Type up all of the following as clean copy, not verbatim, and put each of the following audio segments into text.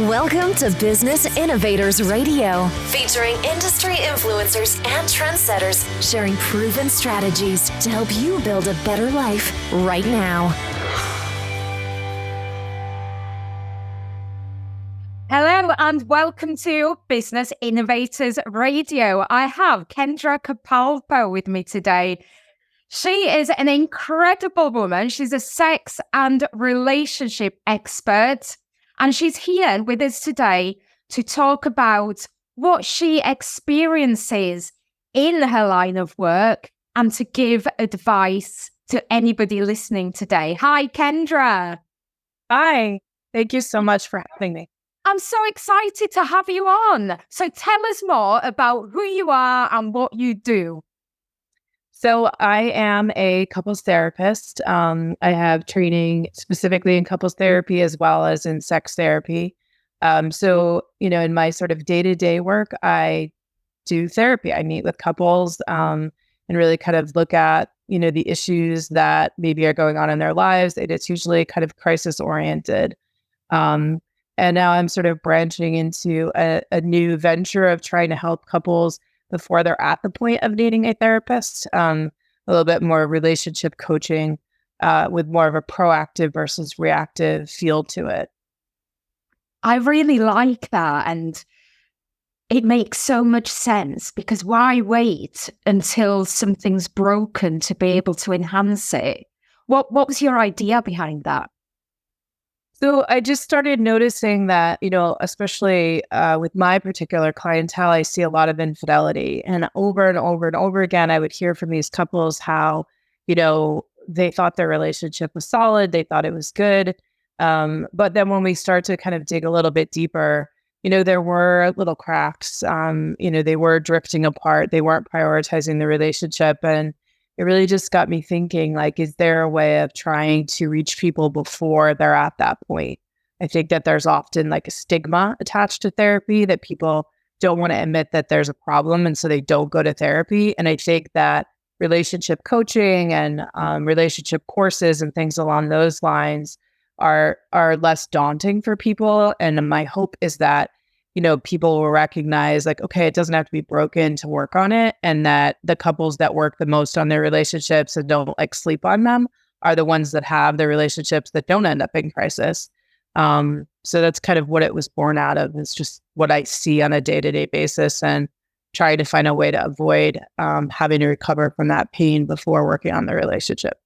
Welcome to Business Innovators Radio, featuring industry influencers and trendsetters sharing proven strategies to help you build a better life right now. Hello and welcome to Business Innovators Radio. I have Kendra Capalbo with me today. She is an incredible woman. She's a sex and relationship expert, and she's here with us today to talk about what she experiences in her line of work and to give advice to anybody listening today. Hi, Kendra. Hi. Thank you so much for having me. I'm so excited to have you on. So tell us more about who you are and what you do. So I am a couples therapist. I have training specifically in couples therapy as well as in sex therapy. In my sort of day-to-day work, I do therapy. I meet with couples and really kind of look at, the issues that maybe are going on in their lives. It's usually kind of crisis-oriented. And now I'm sort of branching into a new venture of trying to help couples before they're at the point of needing a therapist, a little bit more relationship coaching with more of a proactive versus reactive feel to it. I really like that. And it makes so much sense, because why wait until something's broken to be able to enhance it? What was your idea behind that? So I just started noticing that, especially with my particular clientele, I see a lot of infidelity. And over and over again, I would hear from these couples how, they thought their relationship was solid. They thought it was good. But then when we start to kind of dig a little bit deeper, there were little cracks. They were drifting apart. They weren't prioritizing the relationship. And it really just got me thinking, is there a way of trying to reach people before they're at that point? I think that there's often a stigma attached to therapy, that people don't want to admit that there's a problem, and so they don't go to therapy. And I think that relationship coaching and relationship courses and things along those lines are less daunting for people. And my hope is that people will recognize okay, it doesn't have to be broken to work on it. And that the couples that work the most on their relationships and don't sleep on them are the ones that have the relationships that don't end up in crisis. So that's kind of what it was born out of. It's just what I see on a day-to-day basis and try to find a way to avoid having to recover from that pain before working on the relationship.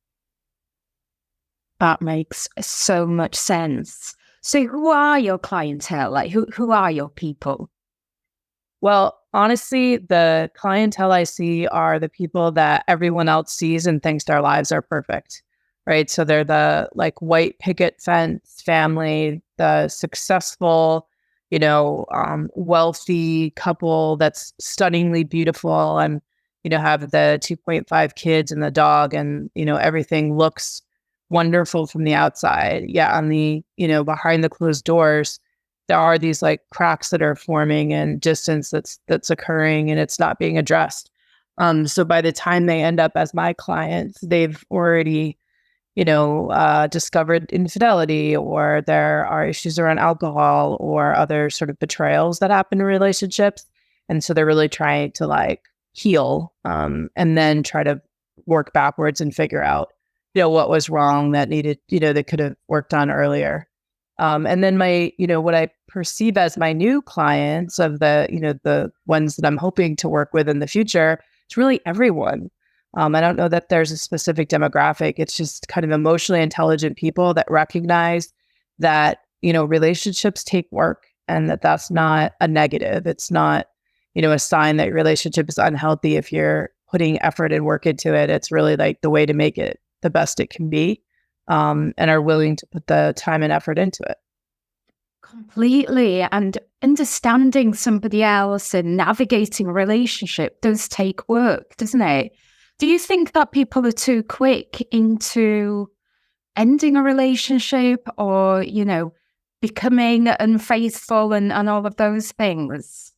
That makes so much sense. So who are your clientele? Who are your people? Well, honestly, the clientele I see are the people that everyone else sees and thinks their lives are perfect, right? So they're the white picket fence family, the successful, wealthy couple that's stunningly beautiful and, have the 2.5 kids and the dog, and, everything looks wonderful from the outside. Yeah, on the, behind the closed doors, there are these cracks that are forming and distance that's occurring, and it's not being addressed. So by the time they end up as my clients, they've already, discovered infidelity, or there are issues around alcohol or other sort of betrayals that happen in relationships. And so they're really trying to heal, and then try to work backwards and figure out what was wrong that needed, that could have worked on earlier. And then my, what I perceive as my new clients of the ones that I'm hoping to work with in the future, it's really everyone. I don't know that there's a specific demographic. It's just kind of emotionally intelligent people that recognize that, relationships take work, and that's not a negative. It's not, a sign that your relationship is unhealthy if you're putting effort and work into it. It's really the way to make it the best it can be, and are willing to put the time and effort into it. Completely. And understanding somebody else and navigating a relationship does take work, doesn't it? Do you think that people are too quick into ending a relationship or, becoming unfaithful and all of those things?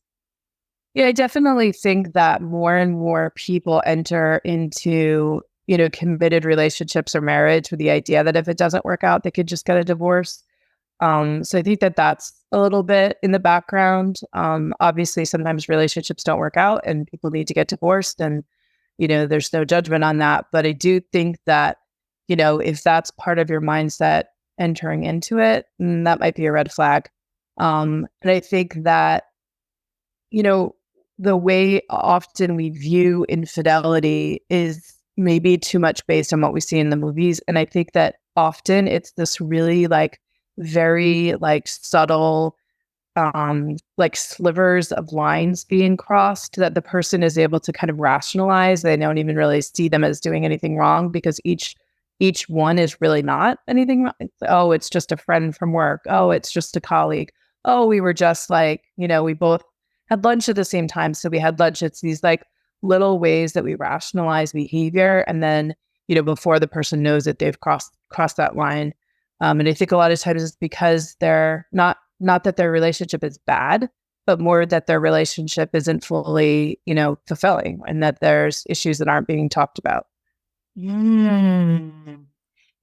Yeah, I definitely think that more and more people enter into committed relationships or marriage with the idea that if it doesn't work out, they could just get a divorce. So I think that that's a little bit in the background. Obviously, sometimes relationships don't work out and people need to get divorced, and, there's no judgment on that. But I do think that, if that's part of your mindset entering into it, that might be a red flag. And I think that, the way often we view infidelity is maybe too much based on what we see in the movies. And I think that often it's this really very subtle, slivers of lines being crossed that the person is able to kind of rationalize. They don't even really see them as doing anything wrong because each one is really not anything wrong. Oh, it's just a friend from work. Oh, it's just a colleague. Oh, we were just we both had lunch at the same time. So we had lunch. It's these little ways that we rationalize behavior. And then, before the person knows it, they've crossed that line. And I think a lot of times it's because they're not that their relationship is bad, but more that their relationship isn't fully, fulfilling, and that there's issues that aren't being talked about.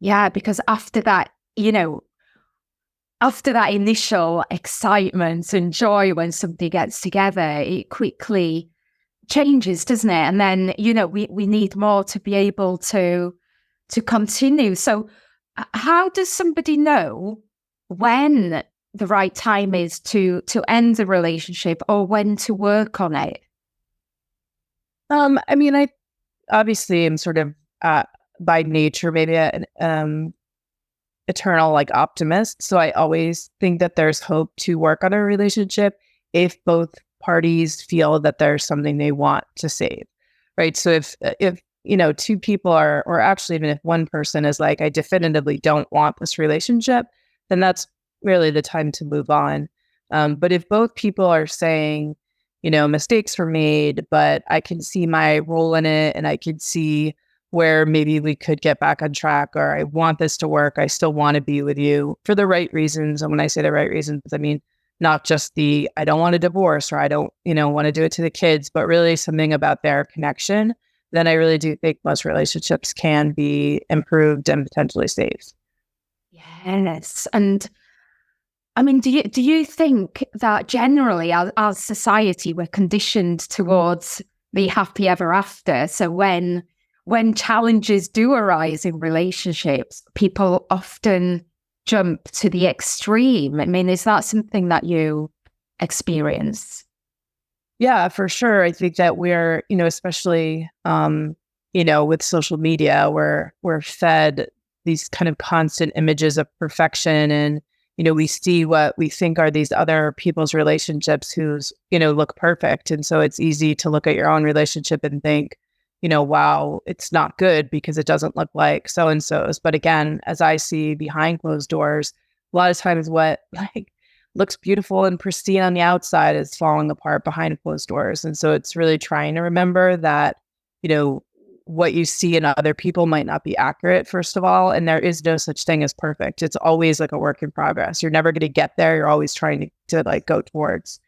Yeah, because after that initial excitement and joy when somebody gets together, it quickly changes, doesn't it? And then, we need more to be able to continue. So how does somebody know when the right time is to end the relationship or when to work on it? I obviously am sort of by nature maybe an eternal optimist. So I always think that there's hope to work on a relationship if both parties feel that there's something they want to save, right? So if two people are, or actually even if one person is I definitively don't want this relationship, then that's really the time to move on. But if both people are saying, mistakes were made, but I can see my role in it and I could see where maybe we could get back on track, or I want this to work, I still want to be with you for the right reasons. And when I say the right reasons, I mean, not just I don't want a divorce, or I don't, want to do it to the kids, but really something about their connection, then I really do think most relationships can be improved and potentially saved. Yes. And do you think that generally as society, we're conditioned towards the happy ever after? So when challenges do arise in relationships, people often jump to the extreme. Is that something that you experience? Yeah, for sure. I think that we're, especially, with social media, we're fed these kind of constant images of perfection, and, we see what we think are these other people's relationships who's, look perfect. And so it's easy to look at your own relationship and think, wow, it's not good because it doesn't look like so-and-so's. But again, as I see behind closed doors, a lot of times what looks beautiful and pristine on the outside is falling apart behind closed doors. And so it's really trying to remember that, what you see in other people might not be accurate, first of all. And there is no such thing as perfect. It's always a work in progress. You're never going to get there. You're always trying to go towards,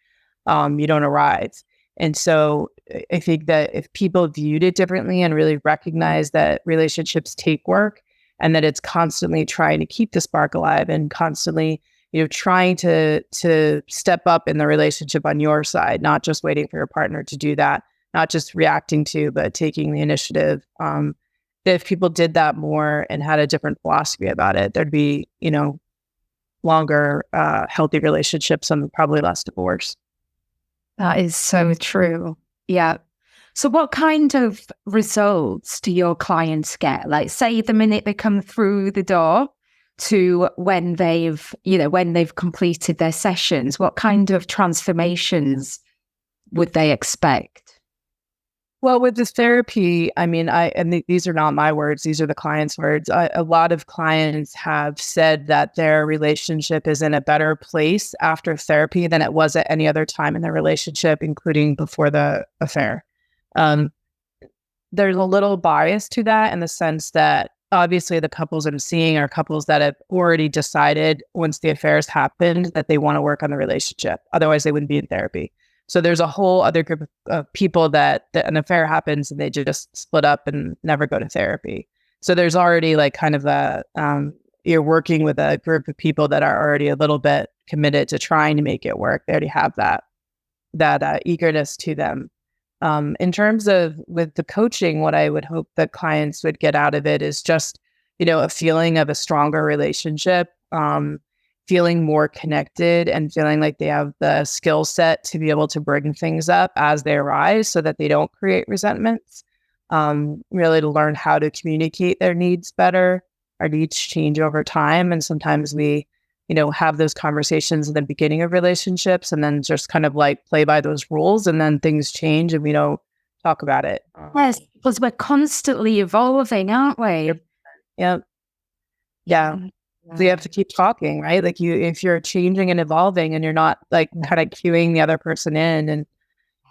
you don't arrive. And so I think that if people viewed it differently and really recognize that relationships take work, and that it's constantly trying to keep the spark alive and constantly, trying to step up in the relationship on your side, not just waiting for your partner to do that, not just reacting to, but taking the initiative. That if people did that more and had a different philosophy about it, there'd be, longer, healthy relationships and probably less divorce. That is so true. Yeah. So what kind of results do your clients get? Say the minute they come through the door to when they've completed their sessions, what kind of transformations would they expect? Well, with this therapy, these are not my words, these are the client's words. A lot of clients have said that their relationship is in a better place after therapy than it was at any other time in their relationship, including before the affair. There's a little bias to that in the sense that obviously the couples I'm seeing are couples that have already decided once the affairs happened that they want to work on the relationship. Otherwise, they wouldn't be in therapy. So there's a whole other group of people that an affair happens and they just split up and never go to therapy. So there's already kind of a, you're working with a group of people that are already a little bit committed to trying to make it work. They already have that eagerness to them. In terms of with the coaching, what I would hope that clients would get out of it is just, a feeling of a stronger relationship, feeling more connected and feeling like they have the skill set to be able to bring things up as they arise so that they don't create resentments. Really to learn how to communicate their needs better. Our needs change over time. And sometimes we, have those conversations in the beginning of relationships and then just kind of like play by those rules, and then things change and we don't talk about it. Yes, because we're constantly evolving, aren't we? Yep. Yeah. So you have to keep talking, right? Like if you're changing and evolving and you're not like kind of cueing the other person in, and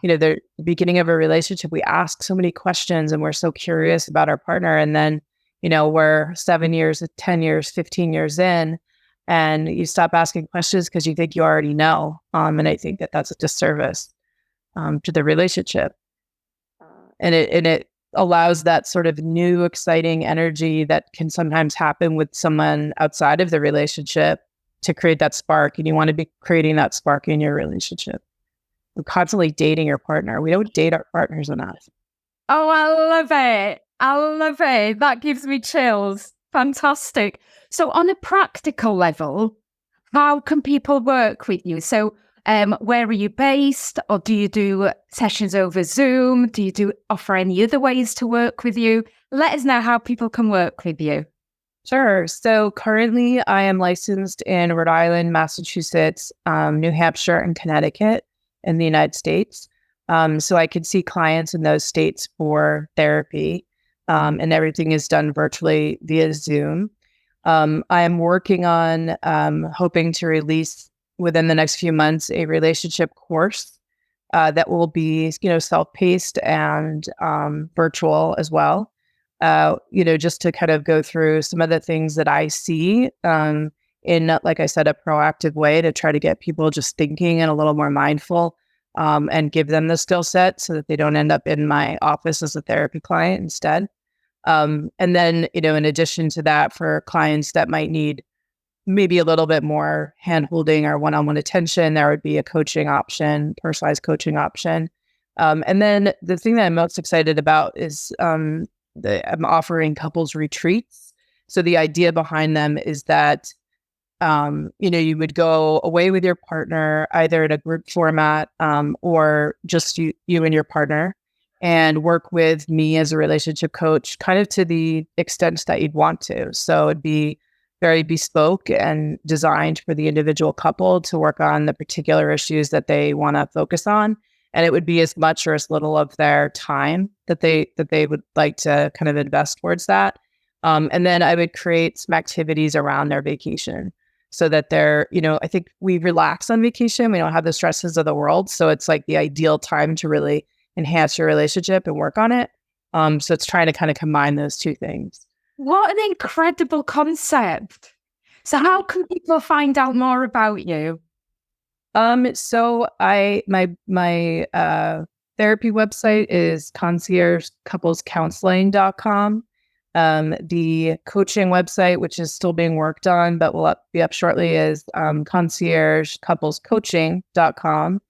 the beginning of a relationship, we ask so many questions and we're so curious about our partner. And then, we're 7 years, 10 years, 15 years in, and you stop asking questions because you think you already know. And I think that that's a disservice to the relationship. And it allows that sort of new, exciting energy that can sometimes happen with someone outside of the relationship to create that spark. And you want to be creating that spark in your relationship. We're constantly dating your partner. We don't date our partners enough. Oh, I love it. I love it. That gives me chills. Fantastic. So on a practical level, how can people work with you? So where are you based? Or do you do sessions over Zoom? Do you offer any other ways to work with you? Let us know how people can work with you. Sure. So currently I am licensed in Rhode Island, Massachusetts, New Hampshire, and Connecticut in the United States. So I could see clients in those states for therapy, and everything is done virtually via Zoom. I am working on hoping to release within the next few months a relationship course that will be, self-paced and virtual as well. Just to kind of go through some of the things that I see in, like I said, a proactive way to try to get people just thinking and a little more mindful, and give them the skill set so that they don't end up in my office as a therapy client instead. And then, in addition to that, for clients that might need maybe a little bit more hand-holding or one-on-one attention, there would be a coaching option, personalized coaching option. And then the thing that I'm most excited about is I'm offering couples retreats. So the idea behind them is that, you would go away with your partner, either in a group format or just you and your partner, and work with me as a relationship coach kind of to the extent that you'd want to. So it'd be very bespoke and designed for the individual couple to work on the particular issues that they want to focus on. And it would be as much or as little of their time that they would like to kind of invest towards that. And then I would create some activities around their vacation so that they're, I think we relax on vacation. We don't have the stresses of the world. So it's like the ideal time to really enhance your relationship and work on it. So it's trying to kind of combine those two things. What an incredible concept. So how can people find out more about you? So my therapy website is conciergecoupleskounseling.com. The coaching website, which is still being worked on, but will be up shortly, is conciergecoupleskoaching.com.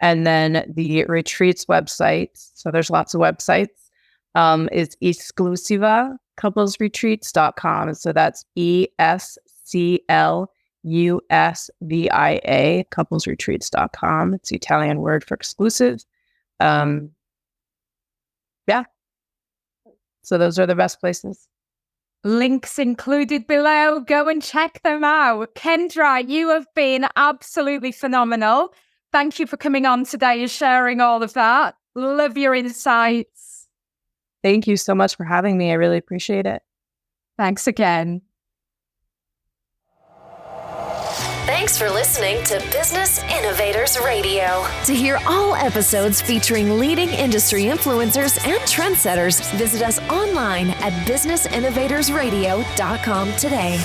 And then the retreats website, so there's lots of websites, is exclusivacouplesretreats.com. So that's ESCLUSVIA, couplesretreats.com. It's the Italian word for exclusive. Yeah. So those are the best places. Links included below. Go and check them out. Kendra, you have been absolutely phenomenal. Thank you for coming on today and sharing all of that. Love your insights. Thank you so much for having me. I really appreciate it. Thanks again. Thanks for listening to Business Innovators Radio. To hear all episodes featuring leading industry influencers and trendsetters, visit us online at businessinnovatorsradio.com today.